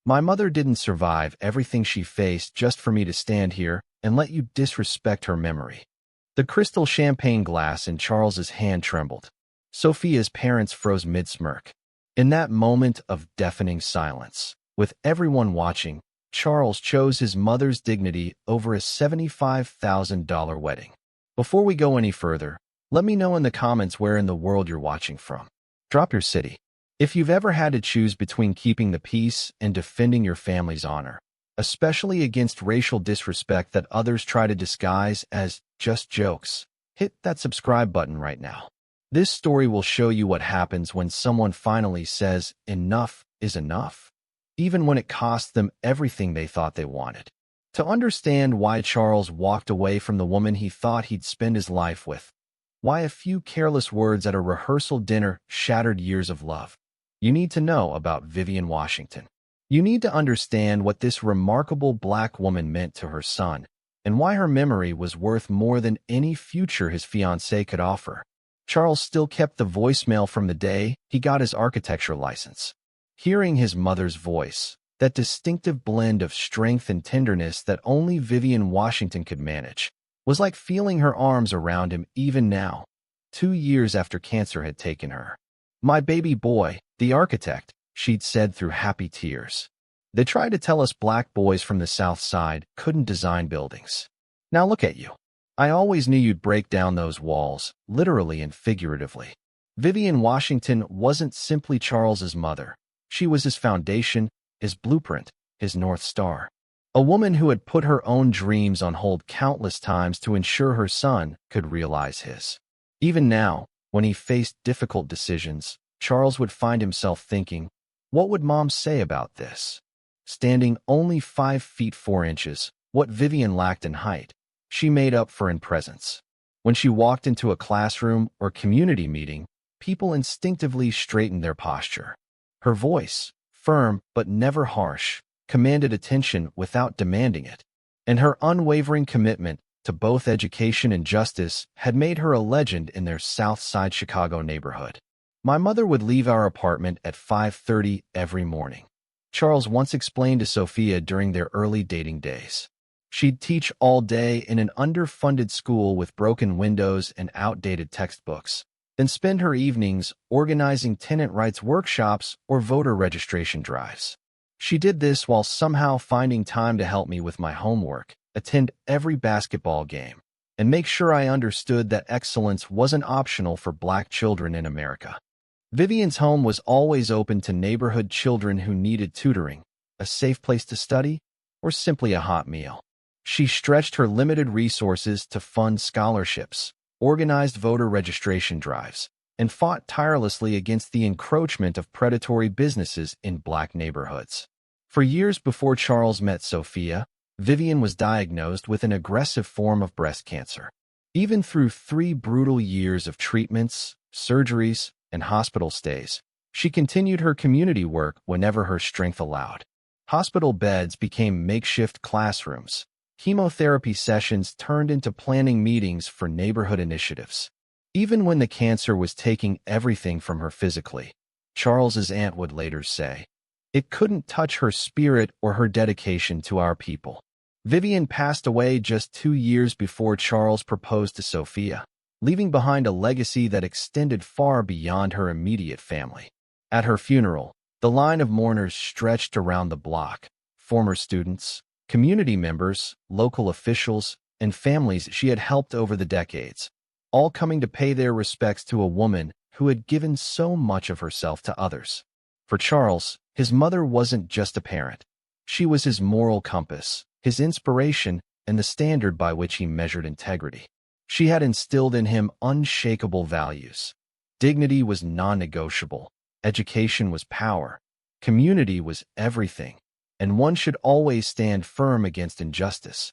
My mother didn't survive everything she faced just for me to stand here and let you disrespect her memory." The crystal champagne glass in Charles's hand trembled. Sophia's parents froze mid-smirk. In that moment of deafening silence, with everyone watching, Charles chose his mother's dignity over a $75,000 wedding. Before we go any further, let me know in the comments where in the world you're watching from. Drop your city. If you've ever had to choose between keeping the peace and defending your family's honor, especially against racial disrespect that others try to disguise as just jokes, hit that subscribe button right now. This story will show you what happens when someone finally says enough is enough, even when it costs them everything they thought they wanted. To understand why Charles walked away from the woman he thought he'd spend his life with, why a few careless words at a rehearsal dinner shattered years of love, you need to know about Vivian Washington. You need to understand what this remarkable Black woman meant to her son, and why her memory was worth more than any future his fiancée could offer. Charles still kept the voicemail from the day he got his architecture license. Hearing his mother's voice, that distinctive blend of strength and tenderness that only Vivian Washington could manage, was like feeling her arms around him even now, 2 years after cancer had taken her. "My baby boy, the architect," she'd said through happy tears. "They tried to tell us Black boys from the South Side couldn't design buildings. Now look at you. I always knew you'd break down those walls, literally and figuratively." Vivian Washington wasn't simply Charles's mother. She was his foundation, his blueprint, his North Star. A woman who had put her own dreams on hold countless times to ensure her son could realize his. Even now, when he faced difficult decisions, Charles would find himself thinking, what would Mom say about this? Standing only 5 feet 4 inches, what Vivian lacked in height, she made up for in presence. When she walked into a classroom or community meeting, people instinctively straightened their posture. Her voice, firm but never harsh, commanded attention without demanding it, and her unwavering commitment to both education and justice had made her a legend in their South Side Chicago neighborhood. "My mother would leave our apartment at 5:30 every morning," Charles once explained to Sophia during their early dating days. "She'd teach all day in an underfunded school with broken windows and outdated textbooks, then spend her evenings organizing tenant rights workshops or voter registration drives. She did this while somehow finding time to help me with my homework, attend every basketball game, and make sure I understood that excellence wasn't optional for Black children in America." Vivian's home was always open to neighborhood children who needed tutoring, a safe place to study, or simply a hot meal. She stretched her limited resources to fund scholarships, organized voter registration drives, and fought tirelessly against the encroachment of predatory businesses in Black neighborhoods. For years before Charles met Sophia, Vivian was diagnosed with an aggressive form of breast cancer. Even through 3 brutal years of treatments, surgeries, and hospital stays, she continued her community work whenever her strength allowed. Hospital beds became makeshift classrooms. Chemotherapy sessions turned into planning meetings for neighborhood initiatives. Even when the cancer was taking everything from her physically, Charles's aunt would later say, it couldn't touch her spirit or her dedication to our people. Vivian passed away just 2 years before Charles proposed to Sophia, leaving behind a legacy that extended far beyond her immediate family. At her funeral, the line of mourners stretched around the block. Former students, community members, local officials, and families she had helped over the decades, all coming to pay their respects to a woman who had given so much of herself to others. For Charles, his mother wasn't just a parent. She was his moral compass, his inspiration, and the standard by which he measured integrity. She had instilled in him unshakable values. Dignity was non-negotiable. Education was power. Community was everything. And one should always stand firm against injustice,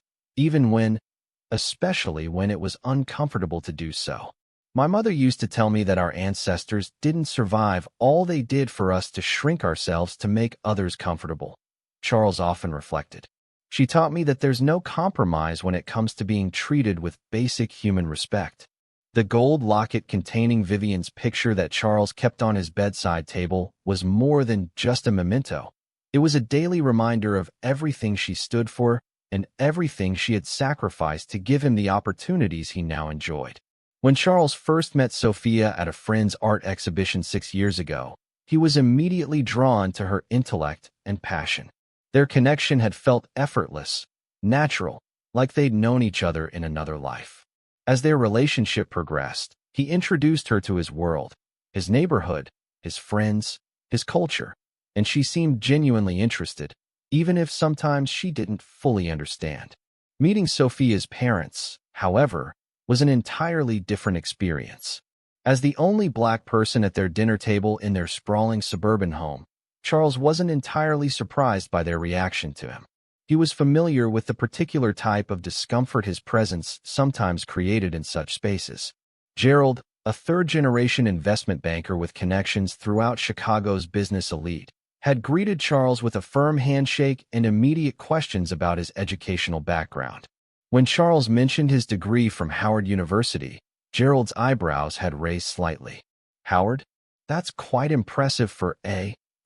especially when it was uncomfortable to do so. My mother used to tell me that our ancestors didn't survive. All they did for us to shrink ourselves to make others comfortable. Charles often reflected. She taught me that there's no compromise when it comes to being treated with basic human respect. The gold locket containing Vivian's picture that Charles kept on his bedside table was more than just a memento. It was a daily reminder of everything she stood for and everything she had sacrificed to give him the opportunities he now enjoyed. When Charles first met Sophia at a friend's art exhibition 6 years ago, he was immediately drawn to her intellect and passion. Their connection had felt effortless, natural, like they'd known each other in another life. As their relationship progressed, he introduced her to his world, his neighborhood, his friends, his culture, and she seemed genuinely interested, even if sometimes she didn't fully understand. Meeting Sophia's parents, however, was an entirely different experience. As the only black person at their dinner table in their sprawling suburban home, Charles wasn't entirely surprised by their reaction to him. He was familiar with the particular type of discomfort his presence sometimes created in such spaces. Gerald, a third-generation investment banker with connections throughout Chicago's business elite, had greeted Charles with a firm handshake and immediate questions about his educational background. When Charles mentioned his degree from Howard University, Gerald's eyebrows had raised slightly. "Howard? That's quite impressive for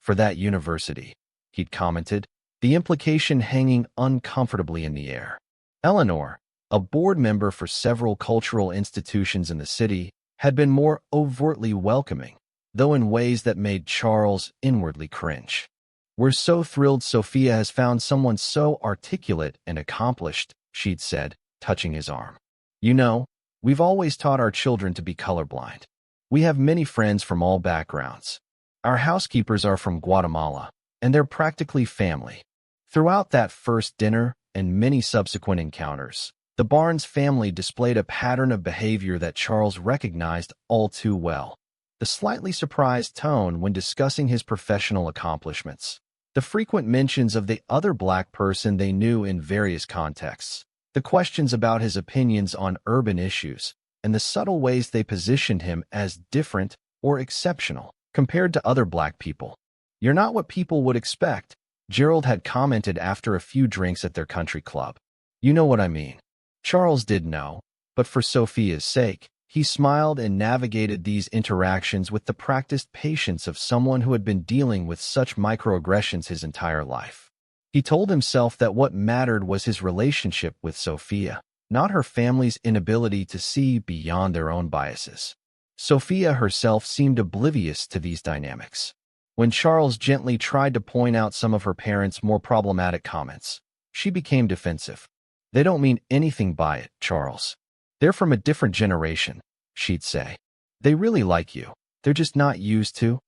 that university," he'd commented, the implication hanging uncomfortably in the air. Eleanor, a board member for several cultural institutions in the city, had been more overtly welcoming, though in ways that made Charles inwardly cringe. "We're so thrilled Sophia has found someone so articulate and accomplished," she'd said, touching his arm. "You know, we've always taught our children to be colorblind. We have many friends from all backgrounds. Our housekeepers are from Guatemala, and they're practically family." Throughout that first dinner and many subsequent encounters, the Barnes family displayed a pattern of behavior that Charles recognized all too well. The slightly surprised tone when discussing his professional accomplishments, the frequent mentions of the other black person they knew in various contexts, the questions about his opinions on urban issues, and the subtle ways they positioned him as different or exceptional compared to other black people. "You're not what people would expect," Gerald had commented after a few drinks at their country club. "You know what I mean." Charles did know, but for Sophia's sake, he smiled and navigated these interactions with the practiced patience of someone who had been dealing with such microaggressions his entire life. He told himself that what mattered was his relationship with Sophia, not her family's inability to see beyond their own biases. Sophia herself seemed oblivious to these dynamics. When Charles gently tried to point out some of her parents' more problematic comments, she became defensive. "They don't mean anything by it, Charles. They're from a different generation," she'd say. "They really like you. They're just not used to,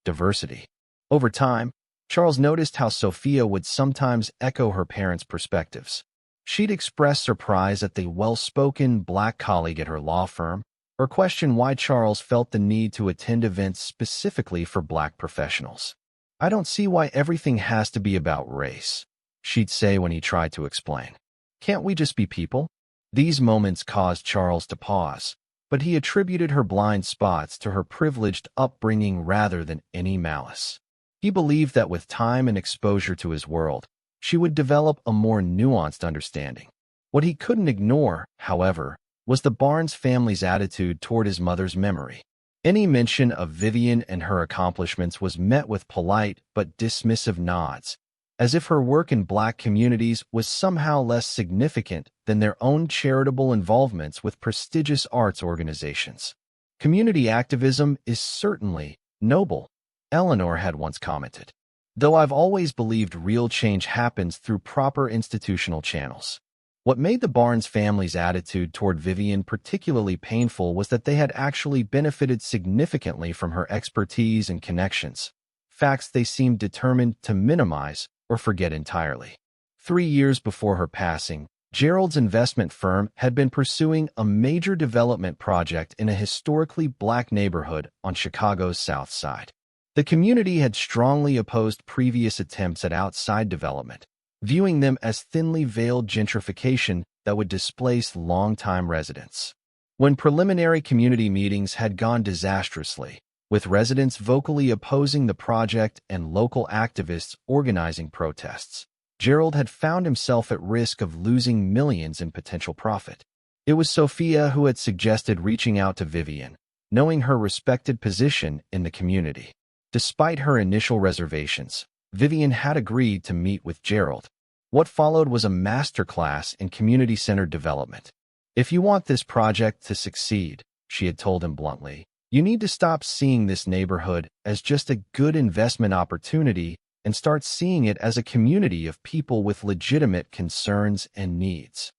diversity." Over time, Charles noticed how Sophia would sometimes echo her parents' perspectives. She'd express surprise at the well-spoken black colleague at her law firm, or question why Charles felt the need to attend events specifically for black professionals. "I don't see why everything has to be about race," she'd say when he tried to explain. "Can't we just be people?" These moments caused Charles to pause, but he attributed her blind spots to her privileged upbringing rather than any malice. He believed that with time and exposure to his world, she would develop a more nuanced understanding. What he couldn't ignore, however, was the Barnes family's attitude toward his mother's memory. Any mention of Vivian and her accomplishments was met with polite but dismissive nods, as if her work in black communities was somehow less significant than their own charitable involvements with prestigious arts organizations. "Community activism is certainly noble," Eleanor had once commented, "though I've always believed real change happens through proper institutional channels." What made the Barnes family's attitude toward Vivian particularly painful was that they had actually benefited significantly from her expertise and connections, facts they seemed determined to minimize or forget entirely. 3 years before her passing, Gerald's investment firm had been pursuing a major development project in a historically black neighborhood on Chicago's South Side. The community had strongly opposed previous attempts at outside development, viewing them as thinly veiled gentrification that would displace longtime residents. When preliminary community meetings had gone disastrously, with residents vocally opposing the project and local activists organizing protests, Gerald had found himself at risk of losing millions in potential profit. It was Sophia who had suggested reaching out to Vivian, knowing her respected position in the community. Despite her initial reservations, Vivian had agreed to meet with Gerald. What followed was a masterclass in community-centered development. "If you want this project to succeed," she had told him bluntly, "you need to stop seeing this neighborhood as just a good investment opportunity and start seeing it as a community of people with legitimate concerns and needs."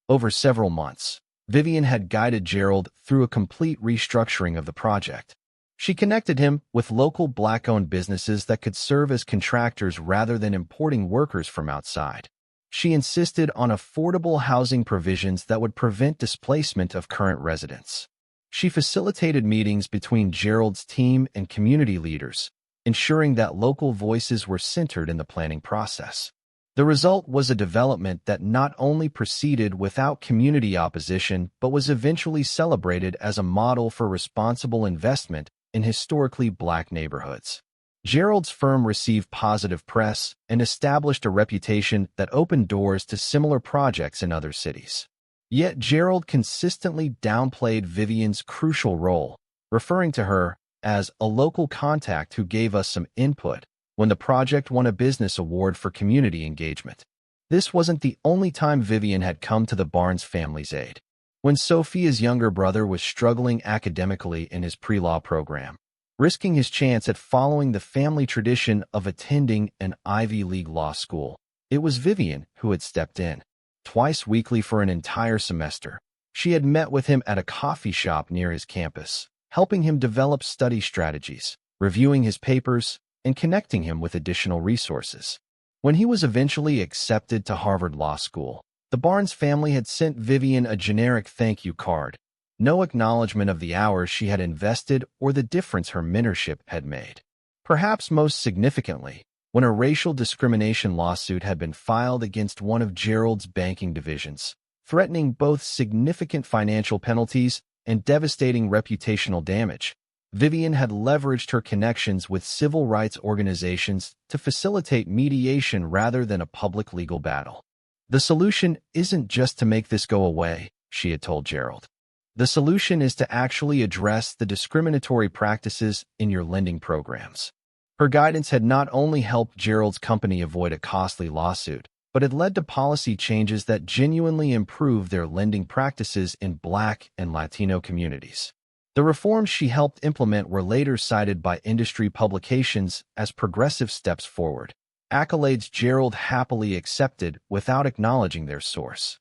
Over several months, Vivian had guided Gerald through a complete restructuring of the project. She connected him with local Black-owned businesses that could serve as contractors rather than importing workers from outside. She insisted on affordable housing provisions that would prevent displacement of current residents. She facilitated meetings between Gerald's team and community leaders, ensuring that local voices were centered in the planning process. The result was a development that not only proceeded without community opposition but was eventually celebrated as a model for responsible investment in historically Black neighborhoods. Gerald's firm received positive press and established a reputation that opened doors to similar projects in other cities. Yet Gerald consistently downplayed Vivian's crucial role, referring to her as a local contact who gave us some input when the project won a business award for community engagement. This wasn't the only time Vivian had come to the Barnes family's aid. When Sophia's younger brother was struggling academically in his pre-law program, risking his chance at following the family tradition of attending an Ivy League law school, it was Vivian who had stepped in. Twice weekly for an entire semester, she had met with him at a coffee shop near his campus, helping him develop study strategies, reviewing his papers, and connecting him with additional resources. When he was eventually accepted to Harvard Law School, the Barnes family had sent Vivian a generic thank you card, no acknowledgement of the hours she had invested or the difference her mentorship had made. Perhaps most significantly, when a racial discrimination lawsuit had been filed against one of Gerald's banking divisions, threatening both significant financial penalties and devastating reputational damage, Vivian had leveraged her connections with civil rights organizations to facilitate mediation rather than a public legal battle. "The solution isn't just to make this go away," she had told Gerald. "The solution is to actually address the discriminatory practices in your lending programs." Her guidance had not only helped Gerald's company avoid a costly lawsuit, but had led to policy changes that genuinely improved their lending practices in Black and Latino communities. The reforms she helped implement were later cited by industry publications as progressive steps forward, accolades Gerald happily accepted without acknowledging their source.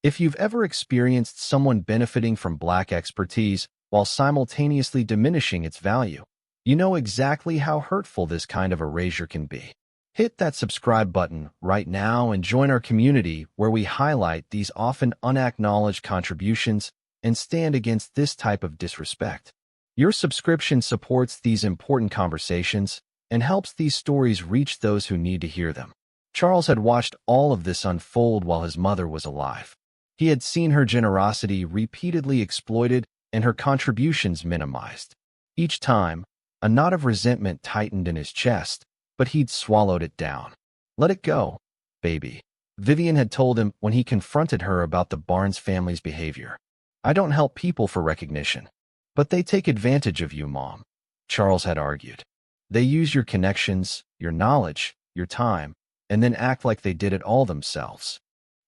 If you've ever experienced someone benefiting from Black expertise while simultaneously diminishing its value, you know exactly how hurtful this kind of erasure can be. Hit that subscribe button right now and join our community where we highlight these often unacknowledged contributions and stand against this type of disrespect. Your subscription supports these important conversations and helps these stories reach those who need to hear them. Charles had watched all of this unfold while his mother was alive. He had seen her generosity repeatedly exploited and her contributions minimized. Each time, a knot of resentment tightened in his chest, but he'd swallowed it down. "Let it go, baby," Vivian had told him when he confronted her about the Barnes family's behavior. "I don't help people for recognition, but they take advantage of you, Mom," Charles had argued. "They use your connections, your knowledge, your time, and then act like they did it all themselves."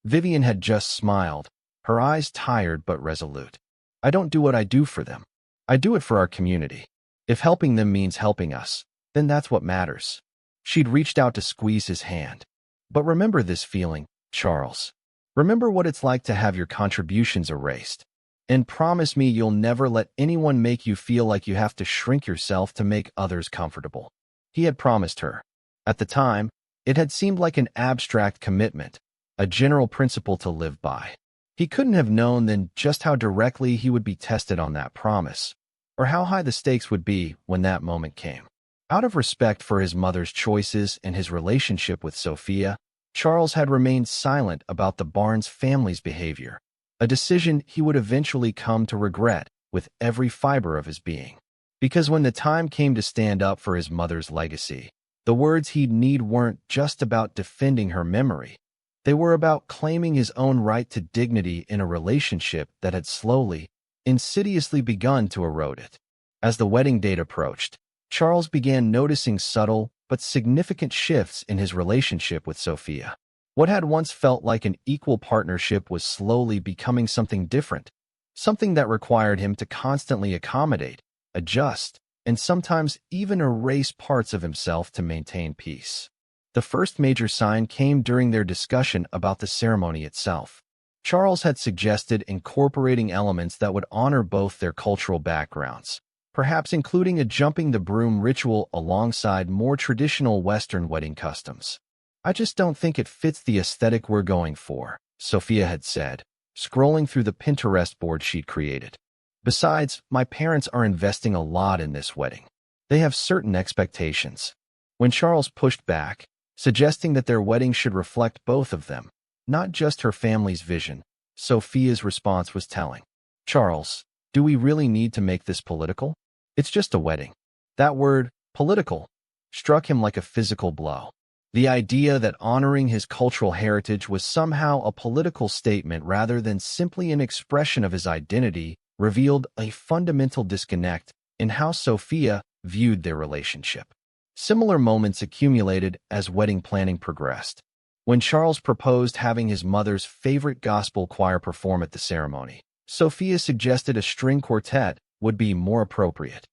Vivian had just smiled, her eyes tired but resolute. "I don't do what I do for them. I do it for our community. If helping them means helping us, then that's what matters." She'd reached out to squeeze his hand. "But remember this feeling, Charles. Remember what it's like to have your contributions erased. And promise me you'll never let anyone make you feel like you have to shrink yourself to make others comfortable." He had promised her. At the time, it had seemed like an abstract commitment, a general principle to live by. He couldn't have known then just how directly he would be tested on that promise, or how high the stakes would be when that moment came. Out of respect for his mother's choices and his relationship with Sophia, Charles had remained silent about the Barnes family's behavior, a decision he would eventually come to regret with every fiber of his being. Because when the time came to stand up for his mother's legacy, the words he'd need weren't just about defending her memory. They were about claiming his own right to dignity in a relationship that had slowly, insidiously begun to erode it. As the wedding date approached, Charles began noticing subtle but significant shifts in his relationship with Sophia. What had once felt like an equal partnership was slowly becoming something different, something that required him to constantly accommodate, adjust, and sometimes even erase parts of himself to maintain peace. The first major sign came during their discussion about the ceremony itself. Charles had suggested incorporating elements that would honor both their cultural backgrounds, perhaps including a jumping the broom ritual alongside more traditional Western wedding customs. "I just don't think it fits the aesthetic we're going for," Sophia had said, scrolling through the Pinterest board she'd created. "Besides, my parents are investing a lot in this wedding. They have certain expectations." When Charles pushed back, suggesting that their wedding should reflect both of them, not just her family's vision, Sophia's response was telling. "Charles, do we really need to make this political? It's just a wedding." That word, political, struck him like a physical blow. The idea that honoring his cultural heritage was somehow a political statement rather than simply an expression of his identity revealed a fundamental disconnect in how Sophia viewed their relationship. Similar moments accumulated as wedding planning progressed. When Charles proposed having his mother's favorite gospel choir perform at the ceremony, Sophia suggested a string quartet would be more appropriate.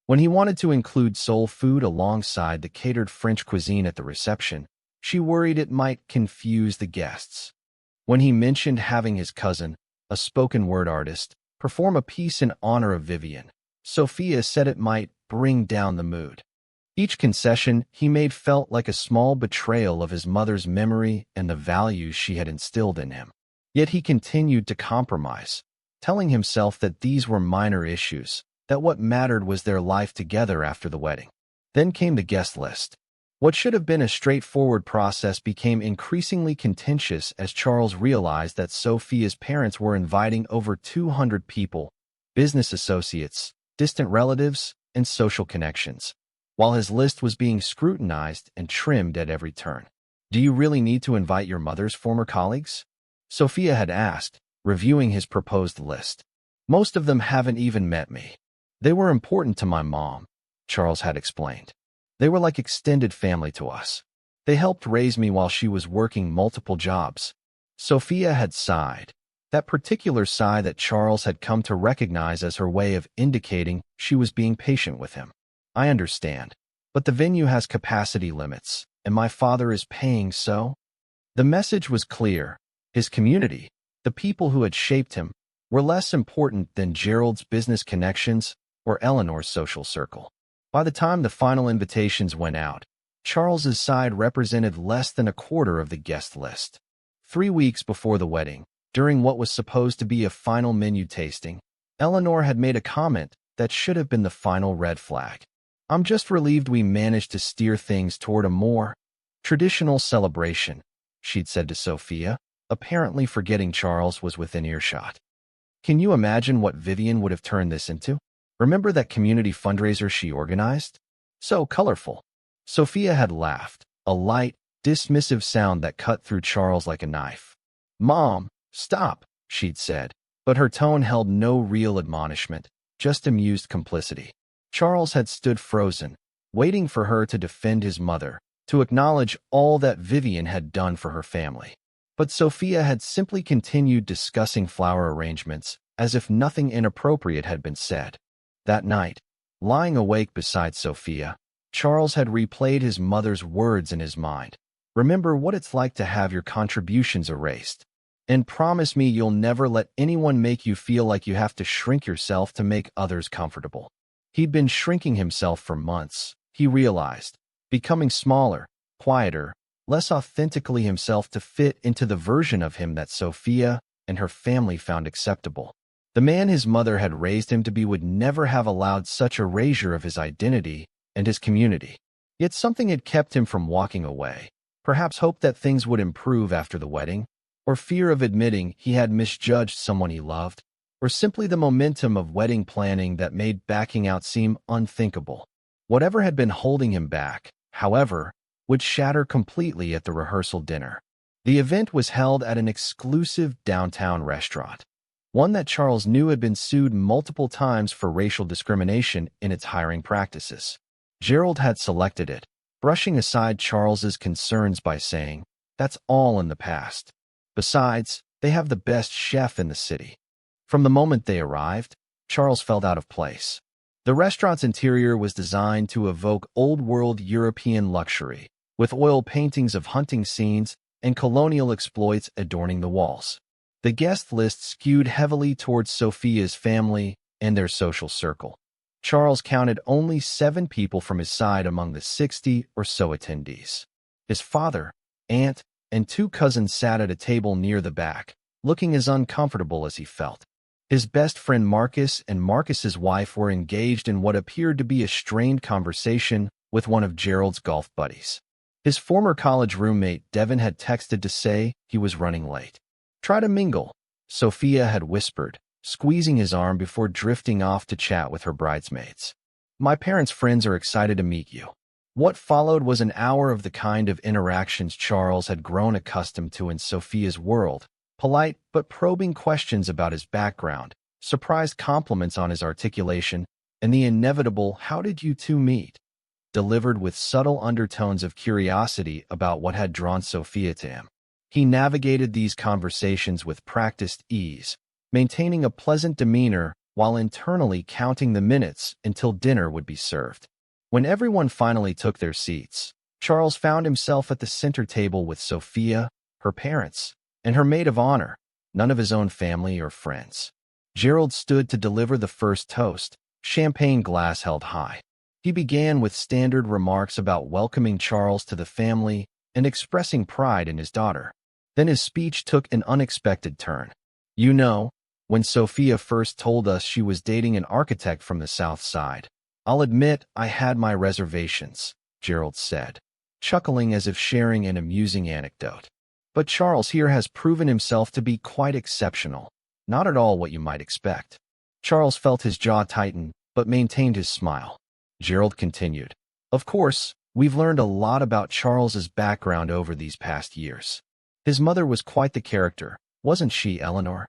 When he wanted to include soul food alongside the catered French cuisine at the reception, she worried it might confuse the guests. When he mentioned having his cousin, a spoken word artist, perform a piece in honor of Vivian, Sophia said it might bring down the mood. Each concession he made felt like a small betrayal of his mother's memory and the values she had instilled in him. Yet he continued to compromise, telling himself that these were minor issues, that what mattered was their life together after the wedding. Then came the guest list. What should have been a straightforward process became increasingly contentious as Charles realized that Sophia's parents were inviting over 200 people, business associates, distant relatives, and social connections, while his list was being scrutinized and trimmed at every turn. "Do you really need to invite your mother's former colleagues?" Sophia had asked, reviewing his proposed list. "Most of them haven't even met me. They were important to my mom," Charles had explained. "They were like extended family to us. They helped raise me while she was working multiple jobs." Sophia had sighed, that particular sigh that Charles had come to recognize as her way of indicating she was being patient with him. "I understand, but the venue has capacity limits, and my father is paying so." The message was clear. His community, the people who had shaped him, were less important than Gerald's business connections or Eleanor's social circle. By the time the final invitations went out, Charles's side represented less than a quarter of the guest list. 3 weeks before the wedding, during what was supposed to be a final menu tasting, Eleanor had made a comment that should have been the final red flag. "I'm just relieved we managed to steer things toward a more traditional celebration," she'd said to Sophia, apparently forgetting Charles was within earshot. "Can you imagine what Vivian would have turned this into? Remember that community fundraiser she organized? So colorful." Sophia had laughed, a light, dismissive sound that cut through Charles like a knife. "Mom, stop," she'd said, but her tone held no real admonishment, just amused complicity. Charles had stood frozen, waiting for her to defend his mother, to acknowledge all that Vivian had done for her family. But Sophia had simply continued discussing flower arrangements, as if nothing inappropriate had been said. That night, lying awake beside Sophia, Charles had replayed his mother's words in his mind. "Remember what it's like to have your contributions erased. And promise me you'll never let anyone make you feel like you have to shrink yourself to make others comfortable." He'd been shrinking himself for months, he realized, becoming smaller, quieter, less authentically himself to fit into the version of him that Sophia and her family found acceptable. The man his mother had raised him to be would never have allowed such erasure of his identity and his community. Yet something had kept him from walking away, perhaps hope that things would improve after the wedding, or fear of admitting he had misjudged someone he loved, or simply the momentum of wedding planning that made backing out seem unthinkable. Whatever had been holding him back, however, would shatter completely at the rehearsal dinner. The event was held at an exclusive downtown restaurant, one that Charles knew had been sued multiple times for racial discrimination in its hiring practices. Gerald had selected it, brushing aside Charles's concerns by saying, "That's all in the past. Besides, they have the best chef in the city." From the moment they arrived, Charles felt out of place. The restaurant's interior was designed to evoke old-world European luxury, with oil paintings of hunting scenes and colonial exploits adorning the walls. The guest list skewed heavily towards Sophia's family and their social circle. Charles counted only 7 people from his side among the 60 or so attendees. His father, aunt, and 2 cousins sat at a table near the back, looking as uncomfortable as he felt. His best friend Marcus and Marcus's wife were engaged in what appeared to be a strained conversation with one of Gerald's golf buddies. His former college roommate Devin had texted to say he was running late. "Try to mingle," Sophia had whispered, squeezing his arm before drifting off to chat with her bridesmaids. "My parents' friends are excited to meet you." What followed was an hour of the kind of interactions Charles had grown accustomed to in Sophia's world: polite but probing questions about his background, surprised compliments on his articulation, and the inevitable "how did you two meet?" delivered with subtle undertones of curiosity about what had drawn Sophia to him. He navigated these conversations with practiced ease, maintaining a pleasant demeanor while internally counting the minutes until dinner would be served. When everyone finally took their seats, Charles found himself at the center table with Sophia, her parents, and her maid of honor, none of his own family or friends. Gerald stood to deliver the first toast, champagne glass held high. He began with standard remarks about welcoming Charles to the family and expressing pride in his daughter. Then his speech took an unexpected turn. "You know, when Sophia first told us she was dating an architect from the South Side, I'll admit I had my reservations," Gerald said, chuckling as if sharing an amusing anecdote. "But Charles here has proven himself to be quite exceptional, not at all what you might expect." Charles felt his jaw tighten, but maintained his smile. Gerald continued, "Of course, we've learned a lot about Charles's background over these past years. His mother was quite the character, wasn't she, Eleanor?"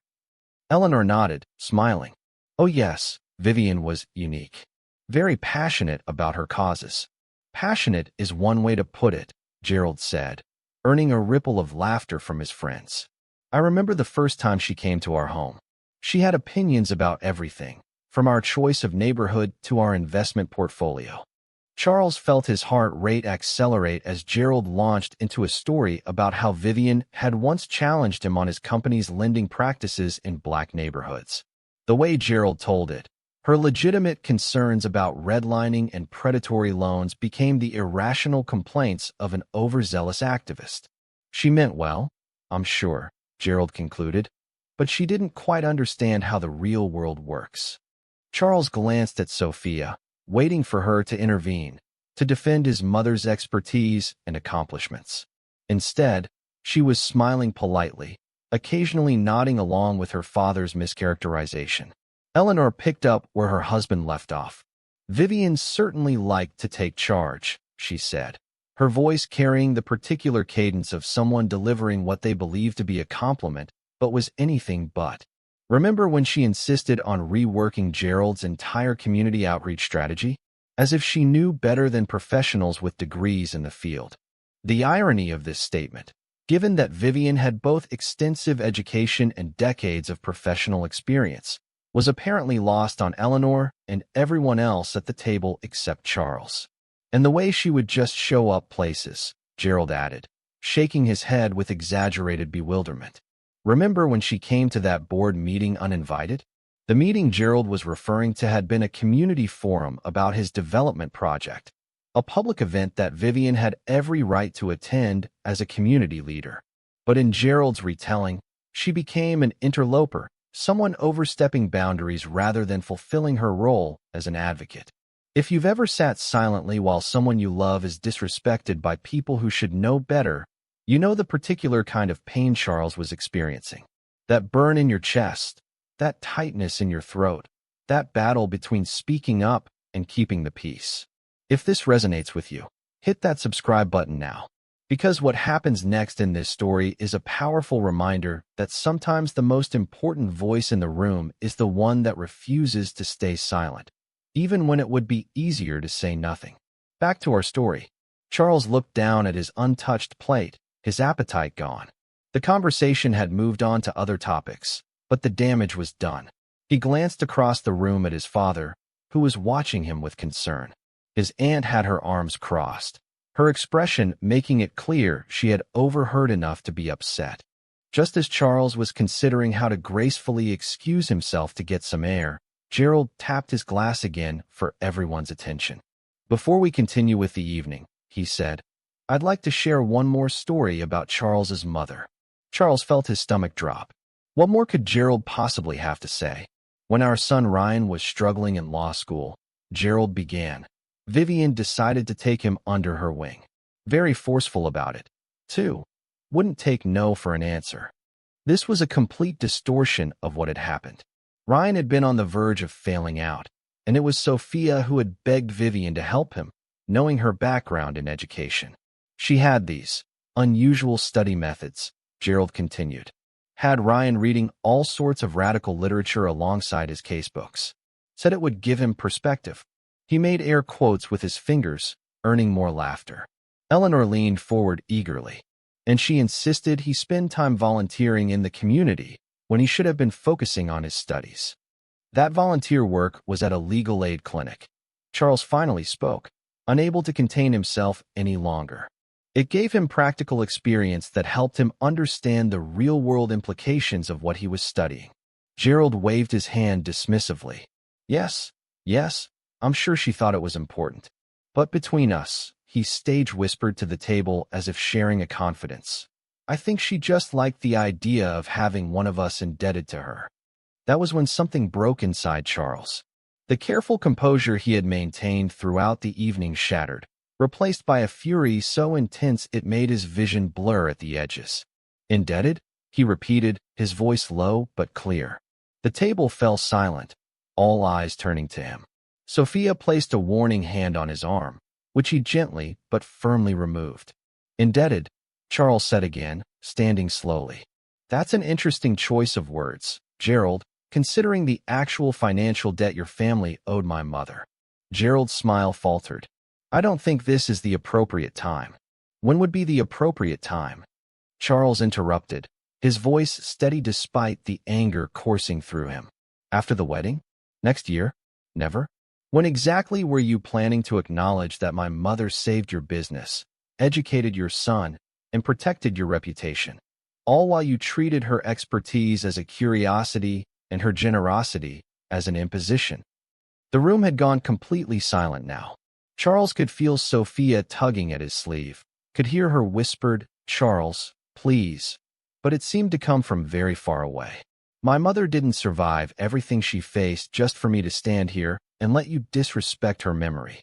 Eleanor nodded, smiling. "Oh yes, Vivian was unique. Very passionate about her causes." "Passionate is one way to put it," Gerald said, earning a ripple of laughter from his friends. "I remember the first time she came to our home. She had opinions about everything, from our choice of neighborhood to our investment portfolio." Charles felt his heart rate accelerate as Gerald launched into a story about how Vivian had once challenged him on his company's lending practices in black neighborhoods. The way Gerald told it, her legitimate concerns about redlining and predatory loans became the irrational complaints of an overzealous activist. "She meant well, I'm sure," Gerald concluded, "but she didn't quite understand how the real world works." Charles glanced at Sophia, waiting for her to intervene, to defend his mother's expertise and accomplishments. Instead, she was smiling politely, occasionally nodding along with her father's mischaracterization. Eleanor picked up where her husband left off. "Vivian certainly liked to take charge," she said, her voice carrying the particular cadence of someone delivering what they believed to be a compliment, but was anything but. "Remember when she insisted on reworking Gerald's entire community outreach strategy? As if she knew better than professionals with degrees in the field." The irony of this statement, given that Vivian had both extensive education and decades of professional experience, was apparently lost on Eleanor and everyone else at the table except Charles. "And the way she would just show up places," Gerald added, shaking his head with exaggerated bewilderment. "Remember when she came to that board meeting uninvited?" The meeting Gerald was referring to had been a community forum about his development project, a public event that Vivian had every right to attend as a community leader. But in Gerald's retelling, she became an interloper, someone overstepping boundaries rather than fulfilling her role as an advocate. If you've ever sat silently while someone you love is disrespected by people who should know better, you know the particular kind of pain Charles was experiencing. That burn in your chest, that tightness in your throat, that battle between speaking up and keeping the peace. If this resonates with you, hit that subscribe button now. Because what happens next in this story is a powerful reminder that sometimes the most important voice in the room is the one that refuses to stay silent, even when it would be easier to say nothing. Back to our story. Charles looked down at his untouched plate, his appetite gone. The conversation had moved on to other topics, but the damage was done. He glanced across the room at his father, who was watching him with concern. His aunt had her arms crossed, her expression making it clear she had overheard enough to be upset. Just as Charles was considering how to gracefully excuse himself to get some air, Gerald tapped his glass again for everyone's attention. "Before we continue with the evening," he said, "I'd like to share one more story about Charles's mother." Charles felt his stomach drop. What more could Gerald possibly have to say? "When our son Ryan was struggling in law school," Gerald began, "Vivian decided to take him under her wing. Very forceful about it, too. Wouldn't take no for an answer." This was a complete distortion of what had happened. Ryan had been on the verge of failing out, and it was Sophia who had begged Vivian to help him, knowing her background in education. She had these unusual study methods, Gerald continued. Had Ryan reading all sorts of radical literature alongside his casebooks. Said it would give him perspective. He made air quotes with his fingers, earning more laughter. Eleanor leaned forward eagerly, and she insisted he spend time volunteering in the community when he should have been focusing on his studies. That volunteer work was at a legal aid clinic. Charles finally spoke, unable to contain himself any longer. It gave him practical experience that helped him understand the real-world implications of what he was studying. Gerald waved his hand dismissively. Yes, I'm sure she thought it was important. But between us, he stage whispered to the table as if sharing a confidence. I think she just liked the idea of having one of us indebted to her. That was when something broke inside Charles. The careful composure he had maintained throughout the evening shattered, replaced by a fury so intense it made his vision blur at the edges. "Indebted?" he repeated, his voice low but clear. The table fell silent, all eyes turning to him. Sophia placed a warning hand on his arm, which he gently but firmly removed. "Indebted," Charles said again, standing slowly. "That's an interesting choice of words, Gerald, considering the actual financial debt your family owed my mother." Gerald's smile faltered. "I don't think this is the appropriate time." "When would be the appropriate time?" Charles interrupted, his voice steady despite the anger coursing through him. "After the wedding? Next year? Never? When exactly were you planning to acknowledge that my mother saved your business, educated your son, and protected your reputation, all while you treated her expertise as a curiosity and her generosity as an imposition?" The room had gone completely silent now. Charles could feel Sophia tugging at his sleeve, could hear her whispered, "Charles, please," but it seemed to come from very far away. "My mother didn't survive everything she faced just for me to stand here and let you disrespect her memory."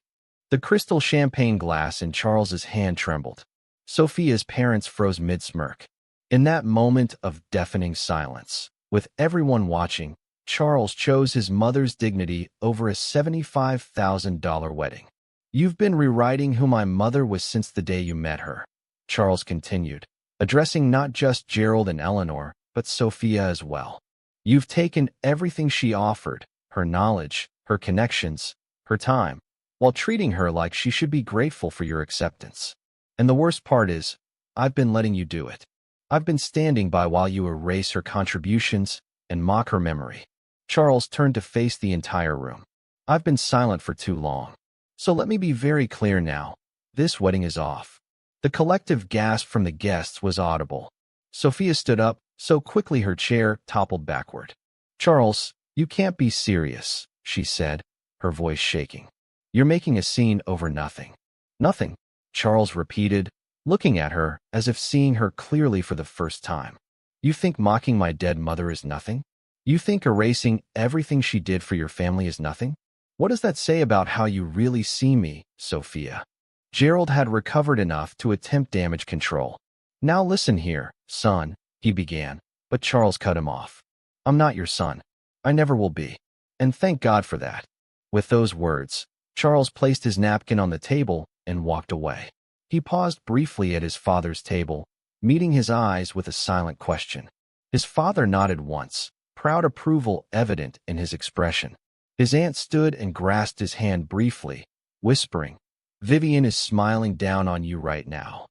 The crystal champagne glass in Charles's hand trembled. Sophia's parents froze mid-smirk. In that moment of deafening silence, with everyone watching, Charles chose his mother's dignity over a $75,000 wedding. "You've been rewriting who my mother was since the day you met her," Charles continued, addressing not just Gerald and Eleanor, but Sophia as well. "You've taken everything she offered, her knowledge, her connections, her time, while treating her like she should be grateful for your acceptance. And the worst part is, I've been letting you do it. I've been standing by while you erase her contributions and mock her memory." Charles turned to face the entire room. "I've been silent for too long. So let me be very clear now. This wedding is off." The collective gasp from the guests was audible. Sophia stood up, so quickly her chair toppled backward. "Charles, you can't be serious," she said, her voice shaking. "You're making a scene over nothing." "Nothing," Charles repeated, looking at her as if seeing her clearly for the first time. "You think mocking my dead mother is nothing? You think erasing everything she did for your family is nothing? What does that say about how you really see me, Sophia?" Gerald had recovered enough to attempt damage control. "Now listen here, son," he began, but Charles cut him off. "I'm not your son. I never will be. And thank God for that." With those words, Charles placed his napkin on the table and walked away. He paused briefly at his father's table, meeting his eyes with a silent question. His father nodded once, proud approval evident in his expression. His aunt stood and grasped his hand briefly, whispering, "Vivian is smiling down on you right now."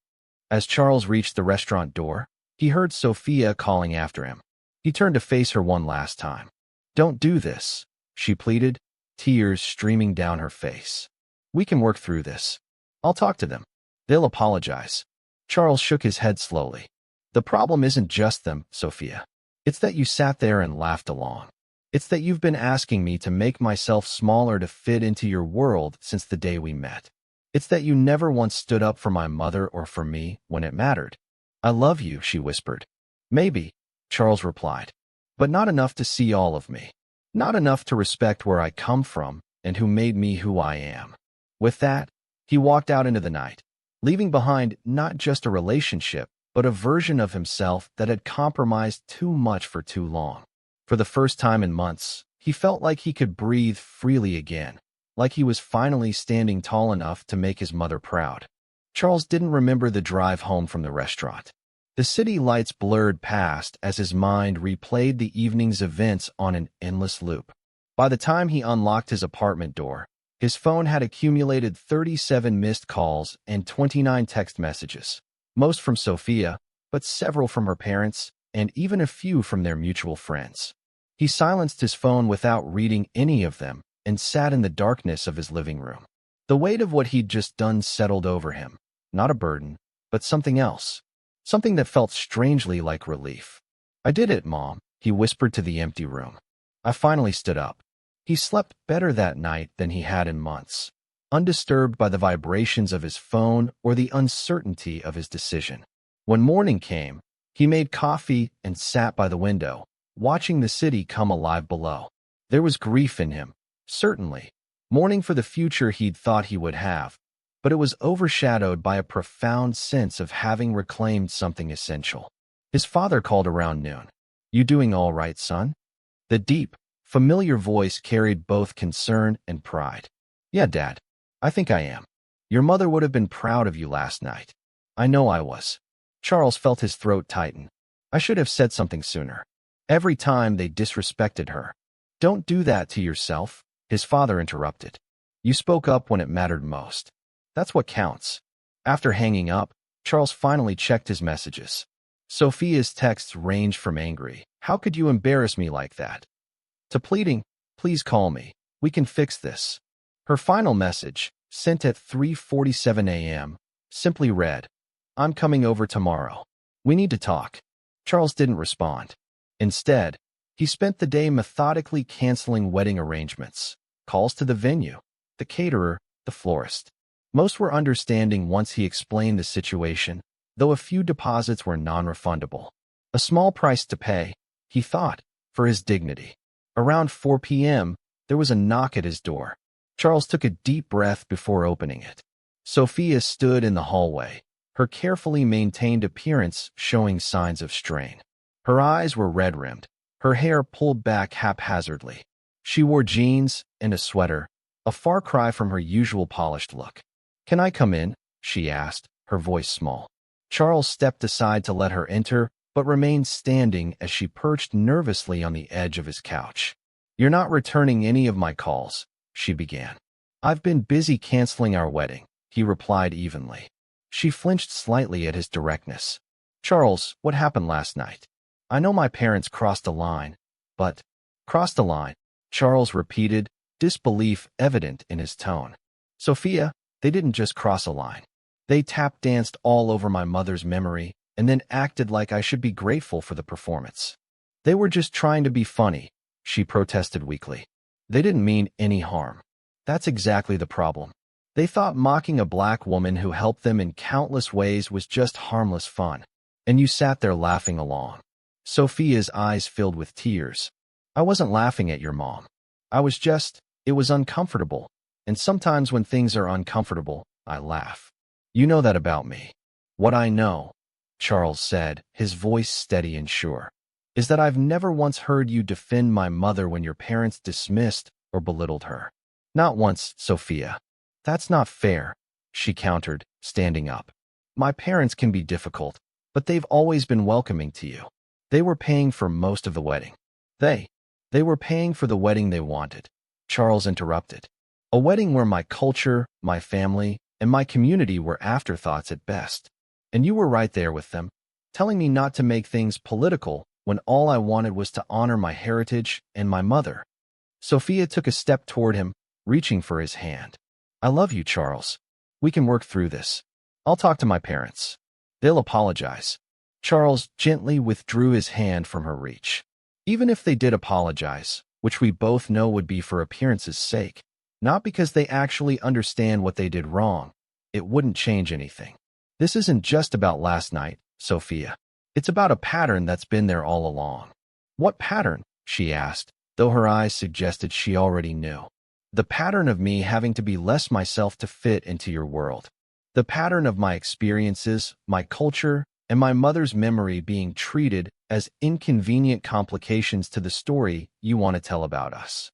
As Charles reached the restaurant door, he heard Sophia calling after him. He turned to face her one last time. "Don't do this," she pleaded, tears streaming down her face. "We can work through this. I'll talk to them. They'll apologize." Charles shook his head slowly. "The problem isn't just them, Sophia. It's that you sat there and laughed along. It's that you've been asking me to make myself smaller to fit into your world since the day we met. It's that you never once stood up for my mother or for me when it mattered." "I love you," she whispered. "Maybe," Charles replied, "but not enough to see all of me. Not enough to respect where I come from and who made me who I am." With that, he walked out into the night, leaving behind not just a relationship, but a version of himself that had compromised too much for too long. For the first time in months, he felt like he could breathe freely again, like he was finally standing tall enough to make his mother proud. Charles didn't remember the drive home from the restaurant. The city lights blurred past as his mind replayed the evening's events on an endless loop. By the time he unlocked his apartment door, his phone had accumulated 37 missed calls and 29 text messages, most from Sophia, but several from her parents, and even a few from their mutual friends. He silenced his phone without reading any of them and sat in the darkness of his living room. The weight of what he'd just done settled over him, not a burden, but something else, something that felt strangely like relief. "I did it, Mom," he whispered to the empty room. "I finally stood up." He slept better that night than he had in months, undisturbed by the vibrations of his phone or the uncertainty of his decision. When morning came, he made coffee and sat by the window, watching the city come alive below. There was grief in him, certainly, mourning for the future he'd thought he would have, but it was overshadowed by a profound sense of having reclaimed something essential. His father called around noon. "You doing all right, son?" The deep, familiar voice carried both concern and pride. "Yeah, Dad, I think I am. Your mother would have been proud of you last night." "I know I was." Charles felt his throat tighten. "I should have said something sooner. Every time they disrespected her." "Don't do that to yourself," his father interrupted. "You spoke up when it mattered most. That's what counts." After hanging up, Charles finally checked his messages. Sophia's texts ranged from angry, "How could you embarrass me like that?" to pleading, "Please call me. We can fix this." Her final message, sent at 3:47 a.m., simply read, "I'm coming over tomorrow. We need to talk." Charles didn't respond. Instead, he spent the day methodically canceling wedding arrangements, calls to the venue, the caterer, the florist. Most were understanding once he explained the situation, though a few deposits were non-refundable. A small price to pay, he thought, for his dignity. Around 4 p.m., there was a knock at his door. Charles took a deep breath before opening it. Sophia stood in the hallway, her carefully maintained appearance showing signs of strain. Her eyes were red-rimmed, her hair pulled back haphazardly. She wore jeans and a sweater, a far cry from her usual polished look. "Can I come in?" she asked, her voice small. Charles stepped aside to let her enter, but remained standing as she perched nervously on the edge of his couch. "You're not returning any of my calls," she began. "I've been busy canceling our wedding," he replied evenly. She flinched slightly at his directness. "Charles, what happened last night? I know my parents crossed a line, but—" "Crossed a line," Charles repeated, disbelief evident in his tone. "Sophia, they didn't just cross a line. They tap-danced all over my mother's memory and then acted like I should be grateful for the performance. They were just trying to be funny," she protested weakly. "They didn't mean any harm. That's exactly the problem. They thought mocking a black woman who helped them in countless ways was just harmless fun. And you sat there laughing along." Sophia's eyes filled with tears. "I wasn't laughing at your mom. It was uncomfortable. And sometimes when things are uncomfortable, I laugh. You know that about me." "What I know," Charles said, his voice steady and sure, "is that I've never once heard you defend my mother when your parents dismissed or belittled her. Not once, Sophia. That's not fair." she countered, standing up. My parents can be difficult, but they've always been welcoming to you. They were paying for most of the wedding. They were paying for the wedding they wanted. Charles interrupted. A wedding where my culture, my family, and my community were afterthoughts at best. And you were right there with them, telling me not to make things political when all I wanted was to honor my heritage and my mother. Sophia took a step toward him, reaching for his hand. I love you, Charles. We can work through this. I'll talk to my parents. They'll apologize. Charles gently withdrew his hand from her reach. Even if they did apologize, which we both know would be for appearance's sake, not because they actually understand what they did wrong, it wouldn't change anything. This isn't just about last night, Sophia. It's about a pattern that's been there all along. What pattern? She asked, though her eyes suggested she already knew. The pattern of me having to be less myself to fit into your world. The pattern of my experiences, my culture, and my mother's memory being treated as inconvenient complications to the story you want to tell about us.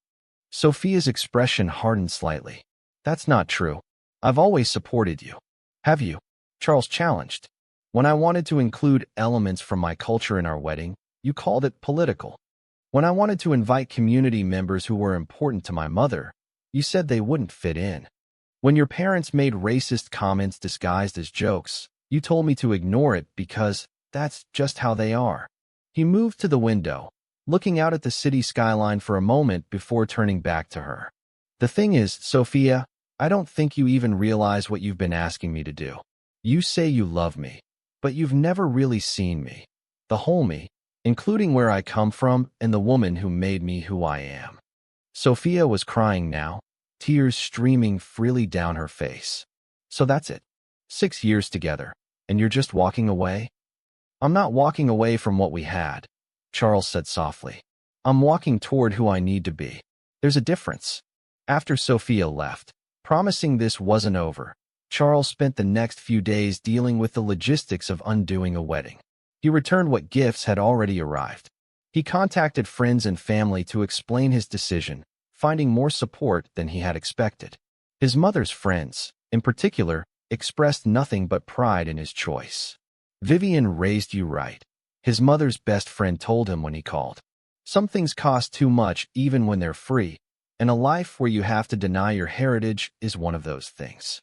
Sophia's expression hardened slightly. That's not true. I've always supported you. Have you? Charles challenged. When I wanted to include elements from my culture in our wedding, you called it political. When I wanted to invite community members who were important to my mother, you said they wouldn't fit in. When your parents made racist comments disguised as jokes, you told me to ignore it because that's just how they are. He moved to the window, looking out at the city skyline for a moment before turning back to her. The thing is, Sophia, I don't think you even realize what you've been asking me to do. You say you love me, but you've never really seen me. The whole me, including where I come from and the woman who made me who I am. Sophia was crying now, tears streaming freely down her face. So that's it. 6 years together, and you're just walking away? I'm not walking away from what we had, Charles said softly. I'm walking toward who I need to be. There's a difference. After Sophia left, promising this wasn't over, Charles spent the next few days dealing with the logistics of undoing a wedding. He returned what gifts had already arrived. He contacted friends and family to explain his decision, finding more support than he had expected. His mother's friends, in particular, expressed nothing but pride in his choice. Vivian raised you right, his mother's best friend told him when he called. Some things cost too much even when they're free, and a life where you have to deny your heritage is one of those things.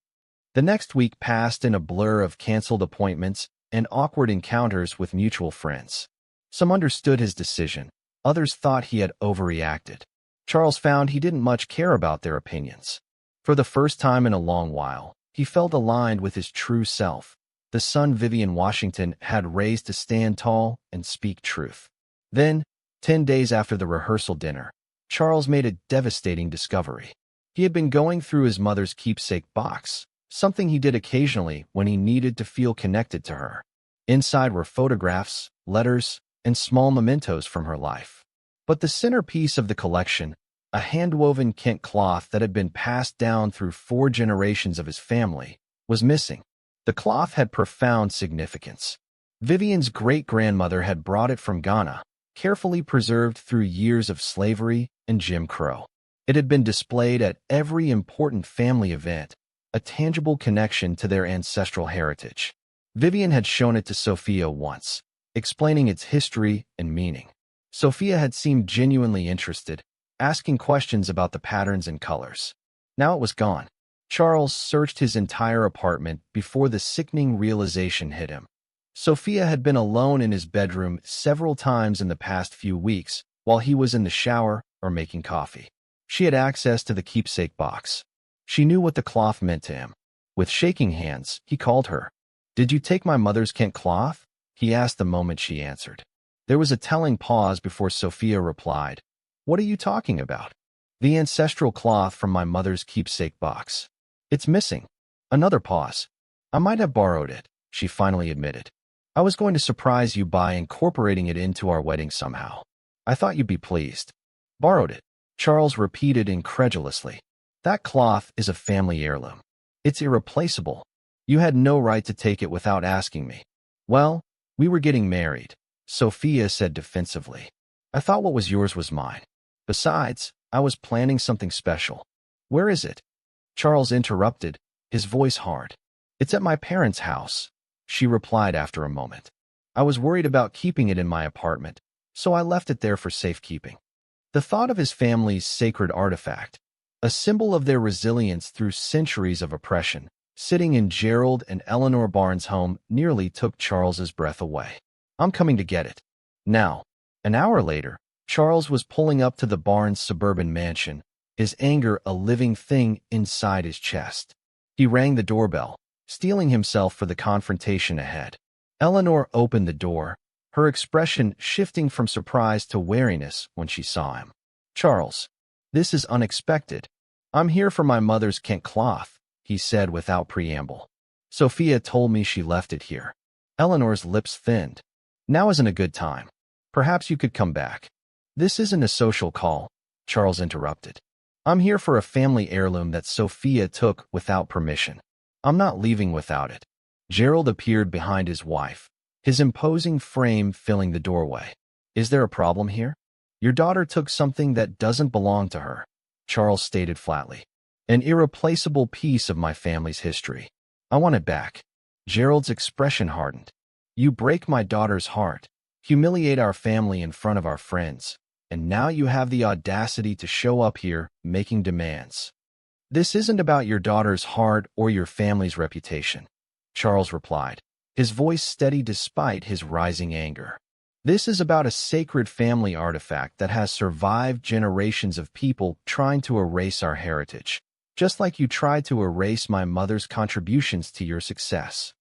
The next week passed in a blur of canceled appointments and awkward encounters with mutual friends. Some understood his decision, others thought he had overreacted. Charles found he didn't much care about their opinions. For the first time in a long while, he felt aligned with his true self, the son Vivian Washington had raised to stand tall and speak truth. Then, 10 days after the rehearsal dinner, Charles made a devastating discovery. He had been going through his mother's keepsake box, something he did occasionally when he needed to feel connected to her. Inside were photographs, letters, and small mementos from her life. But the centerpiece of the collection, a hand-woven Kent cloth that had been passed down through 4 generations of his family, was missing. The cloth had profound significance. Vivian's great-grandmother had brought it from Ghana, carefully preserved through years of slavery and Jim Crow. It had been displayed at every important family event, a tangible connection to their ancestral heritage. Vivian had shown it to Sophia once, explaining its history and meaning. Sophia had seemed genuinely interested, asking questions about the patterns and colors. Now it was gone. Charles searched his entire apartment before the sickening realization hit him. Sophia had been alone in his bedroom several times in the past few weeks while he was in the shower or making coffee. She had access to the keepsake box. She knew what the cloth meant to him. With shaking hands, he called her. "Did you take my mother's Kent cloth?" he asked the moment she answered. There was a telling pause before Sophia replied, "What are you talking about?" "The ancestral cloth from my mother's keepsake box. It's missing." Another pause. "I might have borrowed it," she finally admitted. "I was going to surprise you by incorporating it into our wedding somehow. I thought you'd be pleased." "Borrowed it," Charles repeated incredulously. "That cloth is a family heirloom. It's irreplaceable. You had no right to take it without asking me." "Well, we were getting married," Sophia said defensively. "I thought what was yours was mine. Besides, I was planning something special." "Where is it?" Charles interrupted, his voice hard. "It's at my parents' house," she replied after a moment. "I was worried about keeping it in my apartment, so I left it there for safekeeping." The thought of his family's sacred artifact, a symbol of their resilience through centuries of oppression, sitting in Gerald and Eleanor Barnes' home nearly took Charles's breath away. "I'm coming to get it." Now, an hour later, Charles was pulling up to the Barnes suburban mansion, his anger a living thing inside his chest. He rang the doorbell, steeling himself for the confrontation ahead. Eleanor opened the door, her expression shifting from surprise to wariness when she saw him. "Charles, this is unexpected. I'm here for my mother's Kent cloth," he said without preamble. "Sophia told me she left it here." Eleanor's lips thinned. "Now isn't a good time. Perhaps you could come back." "This isn't a social call," Charles interrupted. "I'm here for a family heirloom that Sophia took without permission. I'm not leaving without it." Gerald appeared behind his wife, his imposing frame filling the doorway. "Is there a problem here?" "Your daughter took something that doesn't belong to her," Charles stated flatly. "An irreplaceable piece of my family's history. I want it back." Gerald's expression hardened. "You break my daughter's heart, humiliate our family in front of our friends, and now you have the audacity to show up here making demands." "This isn't about your daughter's heart or your family's reputation," Charles replied, his voice steady despite his rising anger. "This is about a sacred family artifact that has survived generations of people trying to erase our heritage, just like you tried to erase my mother's contributions to your success.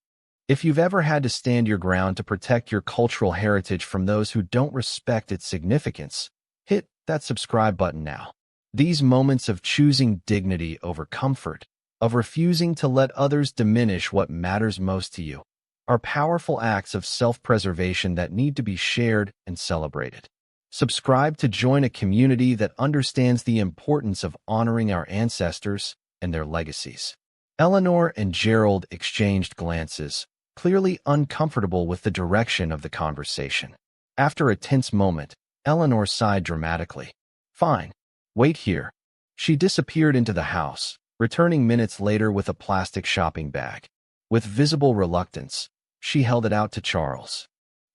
If you've ever had to stand your ground to protect your cultural heritage from those who don't respect its significance, hit that subscribe button now." These moments of choosing dignity over comfort, of refusing to let others diminish what matters most to you, are powerful acts of self-preservation that need to be shared and celebrated. Subscribe to join a community that understands the importance of honoring our ancestors and their legacies. Eleanor and Gerald exchanged glances, clearly uncomfortable with the direction of the conversation. After a tense moment, Eleanor sighed dramatically. "Fine. Wait here." She disappeared into the house, returning minutes later with a plastic shopping bag. With visible reluctance, she held it out to Charles.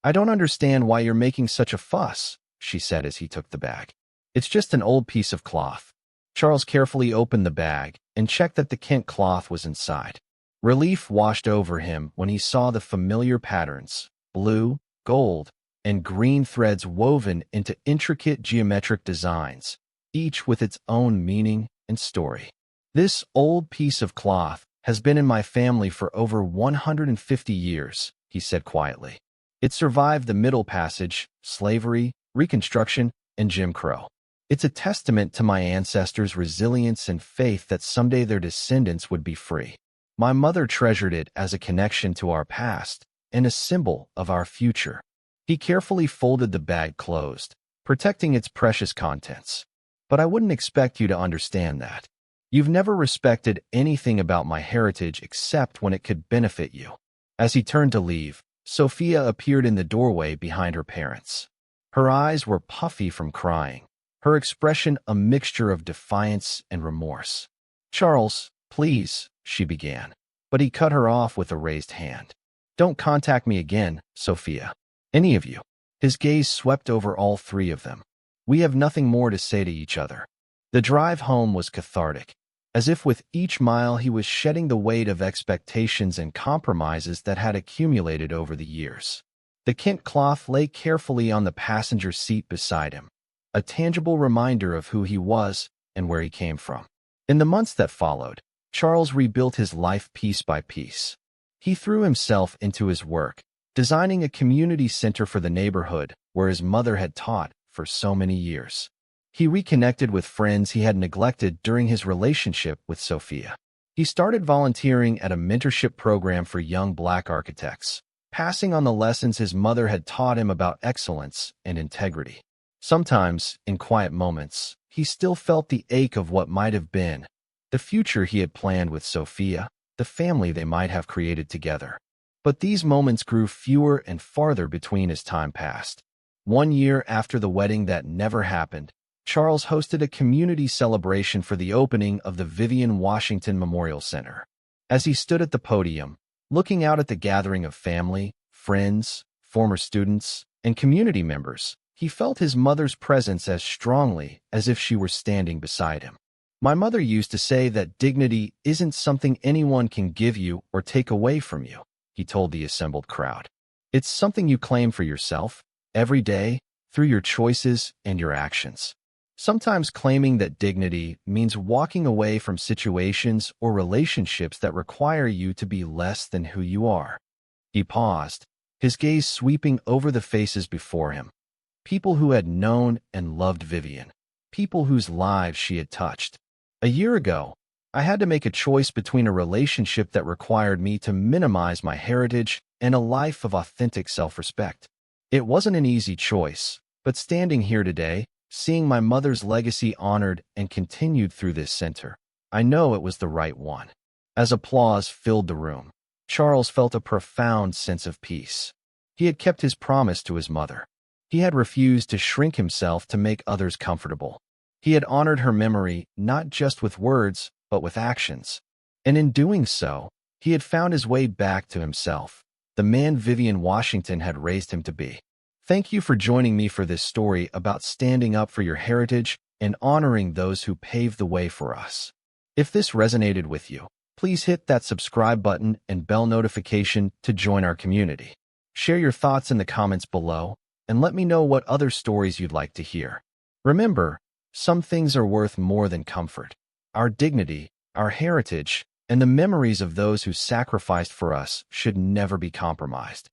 "I don't understand why you're making such a fuss," she said as he took the bag. "It's just an old piece of cloth." Charles carefully opened the bag and checked that the Kent cloth was inside. Relief washed over him when he saw the familiar patterns, blue, gold, and green threads woven into intricate geometric designs, each with its own meaning and story. "This old piece of cloth has been in my family for over 150 years, he said quietly. "It survived the Middle Passage, slavery, Reconstruction, and Jim Crow. It's a testament to my ancestors' resilience and faith that someday their descendants would be free. My mother treasured it as a connection to our past and a symbol of our future." He carefully folded the bag closed, protecting its precious contents. "But I wouldn't expect you to understand that. You've never respected anything about my heritage except when it could benefit you." As he turned to leave, Sophia appeared in the doorway behind her parents. Her eyes were puffy from crying, her expression a mixture of defiance and remorse. "Charles, please," she began, but he cut her off with a raised hand. "Don't contact me again, Sophia. Any of you." His gaze swept over all three of them. "We have nothing more to say to each other." The drive home was cathartic, as if with each mile he was shedding the weight of expectations and compromises that had accumulated over the years. The Kent cloth lay carefully on the passenger seat beside him, a tangible reminder of who he was and where he came from. In the months that followed, Charles rebuilt his life piece by piece. He threw himself into his work, designing a community center for the neighborhood where his mother had taught for so many years. He reconnected with friends he had neglected during his relationship with Sophia. He started volunteering at a mentorship program for young Black architects, passing on the lessons his mother had taught him about excellence and integrity. Sometimes, in quiet moments, he still felt the ache of what might have been, the future he had planned with Sophia, the family they might have created together. But these moments grew fewer and farther between as time passed. 1 year after the wedding that never happened, Charles hosted a community celebration for the opening of the Vivian Washington Memorial Center. As he stood at the podium, looking out at the gathering of family, friends, former students, and community members, he felt his mother's presence as strongly as if she were standing beside him. My mother used to say that dignity isn't something anyone can give you or take away from you, he told the assembled crowd. It's something you claim for yourself, every day, through your choices and your actions. Sometimes claiming that dignity means walking away from situations or relationships that require you to be less than who you are. He paused, his gaze sweeping over the faces before him. People who had known and loved Vivian. People whose lives she had touched. A year ago, I had to make a choice between a relationship that required me to minimize my heritage and a life of authentic self-respect. It wasn't an easy choice, but standing here today, seeing my mother's legacy honored and continued through this center, I know it was the right one. As applause filled the room, Charles felt a profound sense of peace. He had kept his promise to his mother. He had refused to shrink himself to make others comfortable. He had honored her memory not just with words, but with actions. And in doing so, he had found his way back to himself, the man Vivian Washington had raised him to be. Thank you for joining me for this story about standing up for your heritage and honoring those who paved the way for us. If this resonated with you, please hit that subscribe button and bell notification to join our community. Share your thoughts in the comments below, and let me know what other stories you'd like to hear. Remember, some things are worth more than comfort. Our dignity, our heritage, and the memories of those who sacrificed for us should never be compromised.